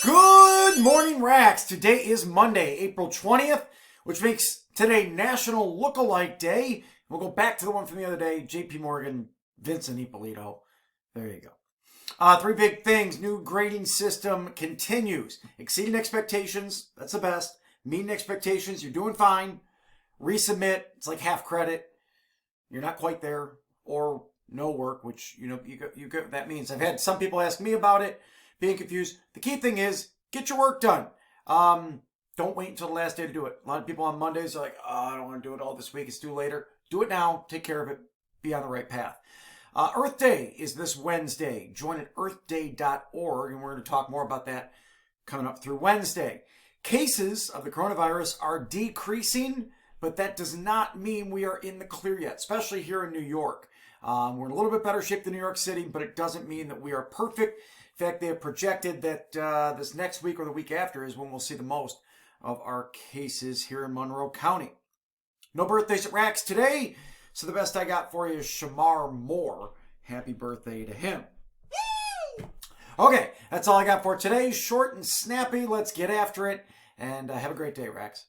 Good morning, Racks. Today is Monday, April 20th, which makes today National Lookalike Day. We'll go back to the one from the other day, JP Morgan, Vincent Ippolito. There you go. Three big things. New grading system continues. Exceeding expectations, that's the best. Meeting expectations, you're doing fine. Resubmit, it's like half credit. You're not quite there. Or no work, which, you get what that means. I've had some people ask me about it, being confused. The key thing is, get your work done. Don't wait until the last day to do it. A lot of people on Mondays are like, oh, I don't want to do it all this week. It's due later. Do it now. Take care of it. Be on the right path. Earth Day is this Wednesday. Join at earthday.org, and we're going to talk more about that coming up through Wednesday. Cases of the coronavirus are decreasing, but that does not mean we are in the clear yet, especially here in New York. We're in a little bit better shape than New York City, but it doesn't mean that we are perfect. In fact, they have projected that this next week or the week after is when we'll see the most of our cases here in Monroe County. No birthdays at Racks today, so the best I got for you is Shamar Moore. Happy birthday to him. Okay, that's all I got for today. Short and snappy. Let's get after it, and have a great day, Racks.